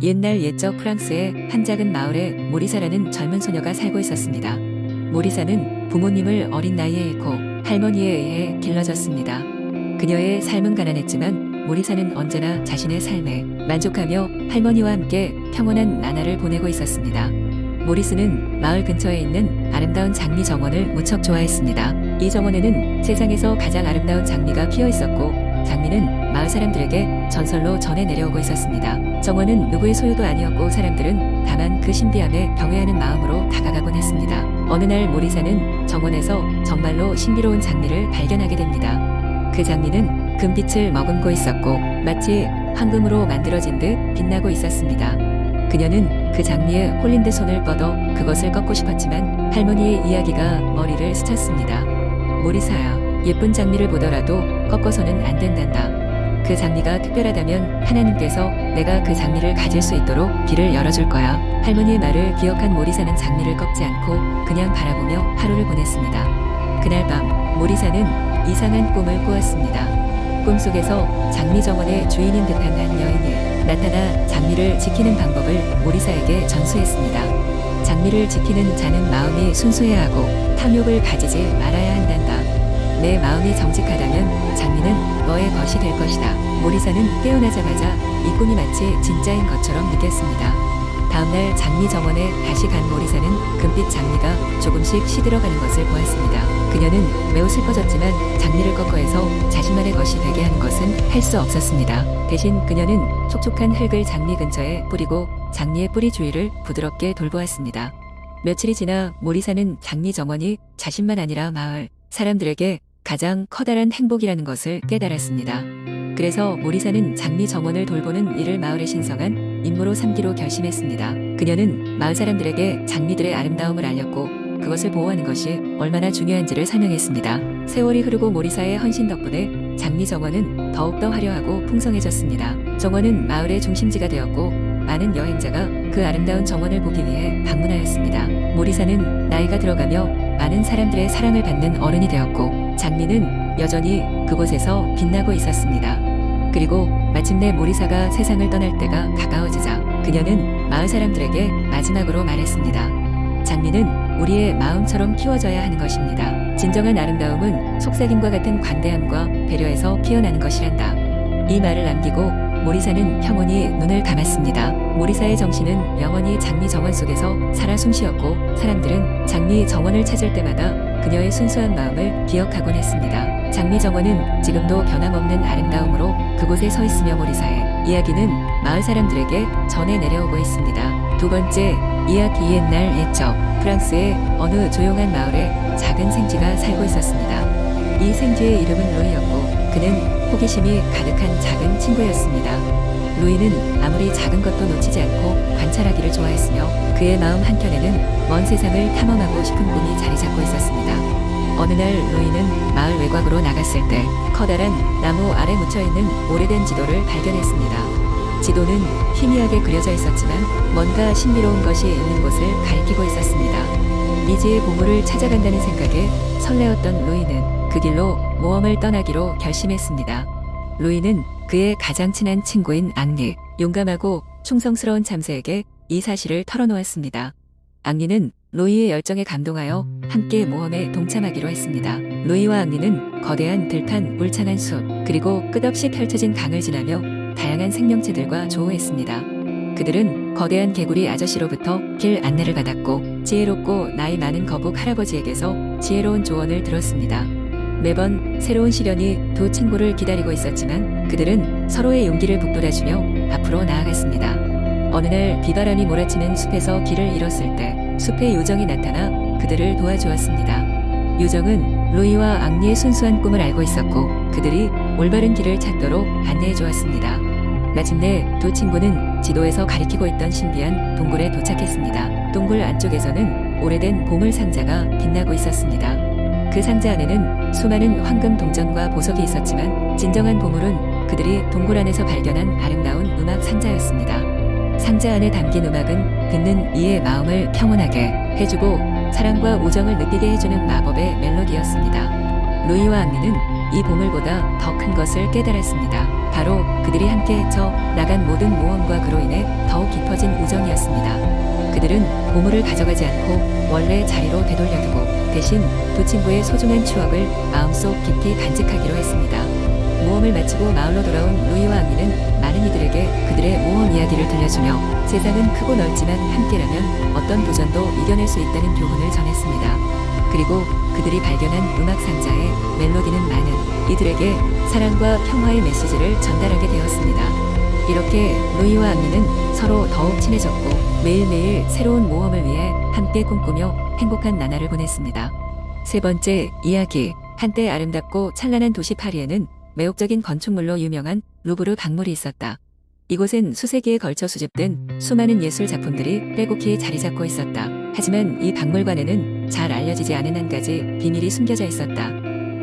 옛날 옛적 프랑스의 한 작은 마을에 모리사라는 젊은 소녀가 살고 있었습니다. 모리사는 부모님을 어린 나이에 잃고 할머니에 의해 길러졌습니다. 그녀의 삶은 가난했지만 모리사는 언제나 자신의 삶에 만족하며 할머니와 함께 평온한 나날을 보내고 있었습니다. 모리스는 마을 근처에 있는 아름다운 장미 정원을 무척 좋아했습니다. 이 정원에는 세상에서 가장 아름다운 장미가 피어 있었고 장미는 마을 사람들에게 전설로 전해 내려오고 있었습니다. 정원은 누구의 소유도 아니었고 사람들은 다만 그 신비함에 경외하는 마음으로 다가가곤 했습니다. 어느 날 모리사는 정원에서 정말로 신비로운 장미를 발견하게 됩니다. 그 장미는 금빛을 머금고 있었고 마치 황금으로 만들어진 듯 빛나고 있었습니다. 그녀는 그 장미에 홀린 듯 손을 뻗어 그것을 꺾고 싶었지만 할머니의 이야기가 머리를 스쳤습니다. 모리사야, 예쁜 장미를 보더라도 꺾어서는 안 된단다. 그 장미가 특별하다면 하나님께서 내가 그 장미를 가질 수 있도록 길을 열어줄 거야. 할머니의 말을 기억한 모리사는 장미를 꺾지 않고 그냥 바라보며 하루를 보냈습니다. 그날 밤 모리사는 이상한 꿈을 꾸었습니다. 꿈속에서 장미 정원의 주인인 듯한 한 여인이 나타나 장미를 지키는 방법을 모리사에게 전수했습니다. 장미를 지키는 자는 마음이 순수해야 하고 탐욕을 가지지 말아야 한단다. 내 마음이 정직하다면 장미는 너의 것이 될 것이다. 모리사는 깨어나자마자 이 꿈이 마치 진짜인 것처럼 느꼈습니다. 다음날 장미 정원에 다시 간 모리사는 금빛 장미가 조금씩 시들어가는 것을 보았습니다. 그녀는 매우 슬퍼졌지만 장미를 꺾어 해서 자신만의 것이 되게 하는 것은 할 수 없었습니다. 대신 그녀는 촉촉한 흙을 장미 근처에 뿌리고 장미의 뿌리 주위를 부드럽게 돌보았습니다. 며칠이 지나 모리사는 장미 정원이 자신만 아니라 마을 사람들에게 가장 커다란 행복이라는 것을 깨달았습니다. 그래서 모리사는 장미 정원을 돌보는 일을 마을의 신성한 임무로 삼기로 결심했습니다. 그녀는 마을 사람들에게 장미들의 아름다움을 알렸고 그것을 보호하는 것이 얼마나 중요한지를 설명했습니다. 세월이 흐르고 모리사의 헌신 덕분에 장미 정원은 더욱더 화려하고 풍성해졌습니다. 정원은 마을의 중심지가 되었고 많은 여행자가 그 아름다운 정원을 보기 위해 방문하였습니다. 모리사는 나이가 들어가며 많은 사람들의 사랑을 받는 어른이 되었고 장미는 여전히 그곳에서 빛나고 있었습니다. 그리고 마침내 모리사가 세상을 떠날 때가 가까워지자 그녀는 마을 사람들에게 마지막으로 말했습니다. 장미는 우리의 마음처럼 키워져야 하는 것입니다. 진정한 아름다움은 속삭임과 같은 관대함과 배려에서 피어나는 것이란다. 이 말을 남기고 모리사는 평온히 눈을 감았습니다. 모리사의 정신은 영원히 장미 정원 속에서 살아 숨쉬었고 사람들은 장미 정원을 찾을 때마다 그녀의 순수한 마음을 기억하곤 했습니다. 장미 정원은 지금도 변함없는 아름다움으로 그곳에 서 있으며 모리사의 이야기는 마을 사람들에게 전해 내려오고 있습니다. 두 번째 이야기. 옛날 옛적 프랑스의 어느 조용한 마을에 작은 생쥐가 살고 있었습니다. 이 생쥐의 이름은 루이였고 그는 호기심이 가득한 작은 친구였습니다. 루이는 아무리 작은 것도 놓치지 않고 관찰하기를 좋아했으며 그의 마음 한켠에는 먼 세상을 탐험하고 싶은 꿈이 자리 잡고 있었습니다. 어느 날 루이는 마을 외곽으로 나갔을 때 커다란 나무 아래 묻혀있는 오래된 지도를 발견했습니다. 지도는 희미하게 그려져 있었지만 뭔가 신비로운 것이 있는 곳을 가리키고 있었습니다. 미지의 보물을 찾아간다는 생각에 설레었던 루이는 그 길로 모험을 떠나기로 결심했습니다. 루이는 그의 가장 친한 친구인 앙리, 용감하고 충성스러운 참새에게 이 사실을 털어놓았습니다. 앙리는 루이의 열정에 감동하여 함께 모험에 동참하기로 했습니다. 루이와 앙리는 거대한 들판, 울창한 숲, 그리고 끝없이 펼쳐진 강을 지나며 다양한 생명체들과 조우했습니다. 그들은 거대한 개구리 아저씨로부터 길 안내를 받았고 지혜롭고 나이 많은 거북 할아버지에게서 지혜로운 조언을 들었습니다. 매번 새로운 시련이 두 친구를 기다리고 있었지만 그들은 서로의 용기를 북돋아주며 앞으로 나아갔습니다. 어느 날 비바람이 몰아치는 숲에서 길을 잃었을 때 숲의 요정이 나타나 그들을 도와주었습니다. 요정은 루이와 앙리의 순수한 꿈을 알고 있었고 그들이 올바른 길을 찾도록 안내해 주었습니다. 마침내 두 친구는 지도에서 가리키고 있던 신비한 동굴에 도착했습니다. 동굴 안쪽에서는 오래된 보물 상자가 빛나고 있었습니다. 그 상자 안에는 수많은 황금 동전과 보석이 있었지만 진정한 보물은 그들이 동굴 안에서 발견한 아름다운 음악 상자였습니다. 상자 안에 담긴 음악은 듣는 이의 마음을 평온하게 해주고 사랑과 우정을 느끼게 해주는 마법의 멜로디였습니다. 루이와 앙리는 이 보물보다 더 큰 것을 깨달았습니다. 바로 그들이 함께 헤쳐 나간 모든 모험과 그로 인해 더욱 깊어진 우정이었습니다. 그들은 보물을 가져가지 않고 원래 자리로 되돌려두고 대신 두 친구의 소중한 추억을 마음속 깊이 간직하기로 했습니다. 모험을 마치고 마을로 돌아온 루이와 앙리는 많은 이들에게 그들의 모험 이야기를 들려주며 세상은 크고 넓지만 함께라면 어떤 도전도 이겨낼 수 있다는 교훈을 전했습니다. 그리고 그들이 발견한 음악 상자의 멜로디는 많은 이들에게 사랑과 평화의 메시지를 전달하게 되었습니다. 이렇게 루이와 앙리는 서로 더욱 친해졌고 매일매일 새로운 모험을 위해 함께 꿈꾸며 행복한 나날을 보냈습니다. 세 번째 이야기. 한때 아름답고 찬란한 도시 파리에는 매혹적인 건축물로 유명한 루브르 박물이 있었다. 이곳엔 수세기에 걸쳐 수집된 수많은 예술 작품들이 빼곡히 자리 잡고 있었다. 하지만 이 박물관에는 잘 알려지지 않은 한 가지 비밀이 숨겨져 있었다.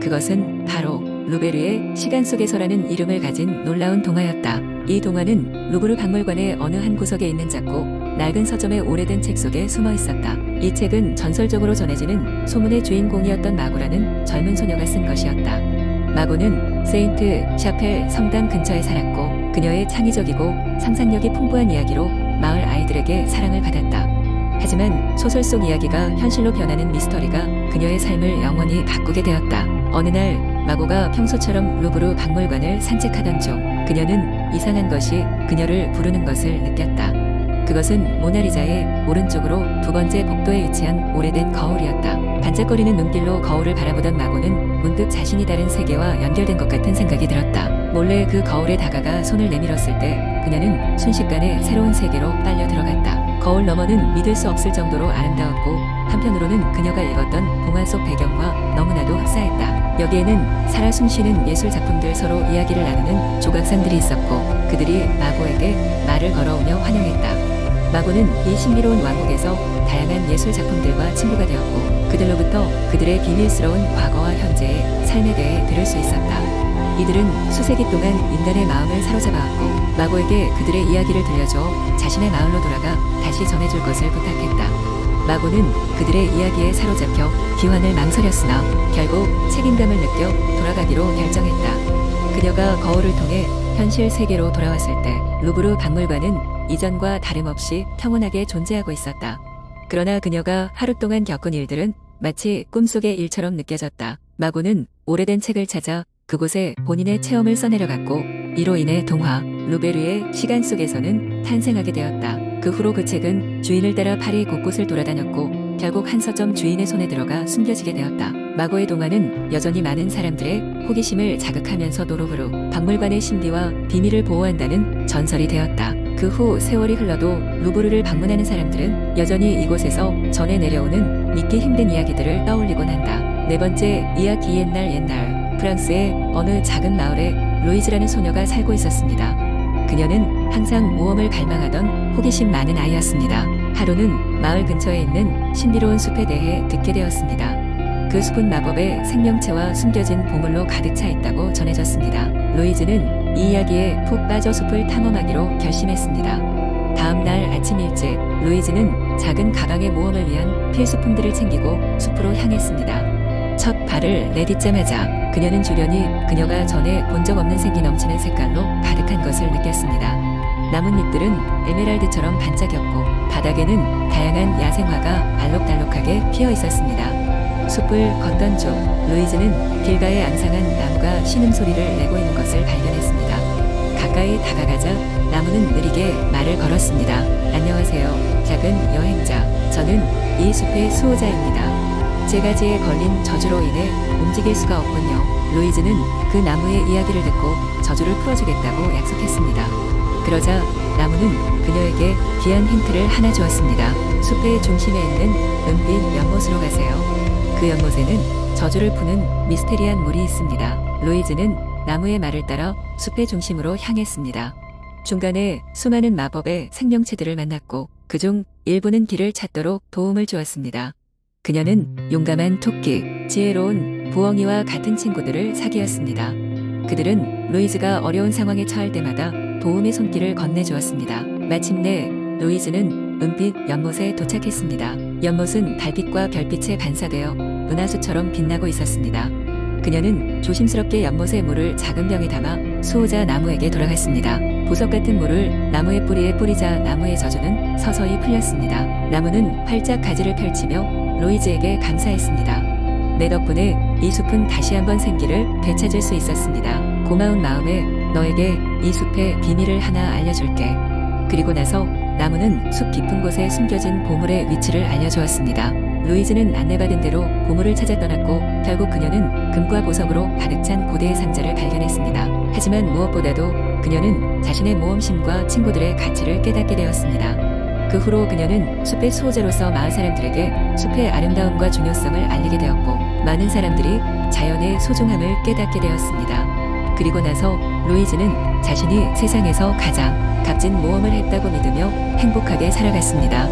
그것은 바로 루베르의 시간 속에서라는 이름을 가진 놀라운 동화였다. 이 동화는 루브르 박물관의 어느 한 구석에 있는 작고 낡은 서점의 오래된 책 속에 숨어 있었다. 이 책은 전설적으로 전해지는 소문의 주인공이었던 마고라는 젊은 소녀가 쓴 것이었다. 마고는 세인트 샤펠 성당 근처에 살았고 그녀의 창의적이고 상상력이 풍부한 이야기로 마을 아이들에게 사랑을 받았다. 하지만 소설 속 이야기가 현실로 변하는 미스터리가 그녀의 삶을 영원히 바꾸게 되었다. 어느 날 마고가 평소처럼 루브르 박물관을 산책하던 중 그녀는 이상한 것이 그녀를 부르는 것을 느꼈다. 그것은 모나리자의 오른쪽으로 두 번째 복도에 위치한 오래된 거울이었다. 반짝거리는 눈길로 거울을 바라보던 마고는 문득 자신이 다른 세계와 연결된 것 같은 생각이 들었다. 몰래 그 거울에 다가가 손을 내밀었을 때 그녀는 순식간에 새로운 세계로 빨려 들어갔다. 거울 너머는 믿을 수 없을 정도로 아름다웠고 한편으로는 그녀가 읽었던 동화 속 배경과 너무나도 흡사했다. 여기에는 살아 숨쉬는 예술 작품들 서로 이야기를 나누는 조각상들이 있었고 그들이 마고에게 말을 걸어오며 환영했다. 마고는 이 신비로운 왕국에서 다양한 예술 작품들과 친구가 되었고 그들로부터 그들의 비밀스러운 과거와 현재의 삶에 대해 들을 수 있었다. 이들은 수세기 동안 인간의 마음을 사로잡아왔고 마고에게 그들의 이야기를 들려줘 자신의 마을로 돌아가 다시 전해줄 것을 부탁했다. 마고는 그들의 이야기에 사로잡혀 귀환을 망설였으나 결국 책임감을 느껴 돌아가기로 결정했다. 그녀가 거울을 통해 현실 세계로 돌아왔을 때 루브르 박물관은 이전과 다름없이 평온하게 존재하고 있었다. 그러나 그녀가 하루 동안 겪은 일들은 마치 꿈속의 일처럼 느껴졌다. 마고는 오래된 책을 찾아 그곳에 본인의 체험을 써내려갔고 이로 인해 동화 루베르의 시간 속에서는 탄생하게 되었다. 그 후로 그 책은 주인을 따라 파리 곳곳을 돌아다녔고 결국 한 서점 주인의 손에 들어가 숨겨지게 되었다. 마고의 동화는 여전히 많은 사람들의 호기심을 자극하면서 루브르 박물관의 신비와 비밀을 보호한다는 전설이 되었다. 그 후 세월이 흘러도 루브르를 방문하는 사람들은 여전히 이곳에서 전해 내려오는 믿기 힘든 이야기들을 떠올리곤 한다. 네 번째 이야기. 옛날 프랑스의 어느 작은 마을에 루이즈라는 소녀가 살고 있었습니다. 그녀는 항상 모험을 갈망하던 호기심 많은 아이였습니다. 하루는 마을 근처에 있는 신비로운 숲에 대해 듣게 되었습니다. 그 숲은 마법의 생명체와 숨겨진 보물로 가득 차 있다고 전해졌습니다. 루이즈는 이 이야기에 푹 빠져 숲을 탐험하기로 결심했습니다. 다음 날 아침 일찍 루이즈는 작은 가방에 모험을 위한 필수품들을 챙기고 숲으로 향했습니다. 첫 발을 내딛자마자 그녀는 주변이 그녀가 전에 본 적 없는 생기 넘치는 색깔로 가득한 것을 느꼈습니다. 나뭇잎들은 에메랄드처럼 반짝였고 바닥에는 다양한 야생화가 알록달록하게 피어 있었습니다. 숲을 걷던 중 루이즈는 길가에 앙상한 나무가 신음소리를 내고 있는 것을 발견했습니다. 가까이 다가가자 나무는 느리게 말을 걸었습니다. 안녕하세요, 작은 여행자. 저는 이 숲의 수호자입니다. 제 가지에 걸린 저주로 인해 움직일 수가 없군요. 루이즈는 그 나무의 이야기를 듣고 저주를 풀어주겠다고 약속했습니다. 그러자 나무는 그녀에게 귀한 힌트를 하나 주었습니다. 숲의 중심에 있는 은빛 연못으로 가세요. 그 연못에는 저주를 푸는 미스테리한 물이 있습니다. 루이즈는 나무의 말을 따라 숲의 중심으로 향했습니다. 중간에 수많은 마법의 생명체들을 만났고 그중 일부는 길을 찾도록 도움을 주었습니다. 그녀는 용감한 토끼, 지혜로운 부엉이와 같은 친구들을 사귀었습니다. 그들은 루이즈가 어려운 상황에 처할 때마다 도움의 손길을 건네주었습니다. 마침내 루이즈는 은빛 연못에 도착했습니다. 연못은 달빛과 별빛에 반사되어 은하수처럼 빛나고 있었습니다. 그녀는 조심스럽게 연못의 물을 작은 병에 담아 수호자 나무에게 돌아갔습니다. 보석 같은 물을 나무의 뿌리에 뿌리자 나무의 저주는 서서히 풀렸습니다. 나무는 활짝 가지를 펼치며 로이즈에게 감사했습니다. 내 덕분에 이 숲은 다시 한번 생기를 되찾을 수 있었습니다. 고마운 마음에 너에게 이 숲의 비밀을 하나 알려줄게. 그리고 나서 나무는 숲 깊은 곳에 숨겨진 보물의 위치를 알려주었습니다. 루이즈는 안내받은 대로 보물을 찾아 떠났고 결국 그녀는 금과 보석으로 가득 찬 고대의 상자를 발견했습니다. 하지만 무엇보다도 그녀는 자신의 모험심과 친구들의 가치를 깨닫게 되었습니다. 그 후로 그녀는 숲의 수호자로서 마을 사람들에게 숲의 아름다움과 중요성을 알리게 되었고 많은 사람들이 자연의 소중함을 깨닫게 되었습니다. 그리고 나서 루이즈는 자신이 세상에서 가장 값진 모험을 했다고 믿으며 행복하게 살아갔습니다.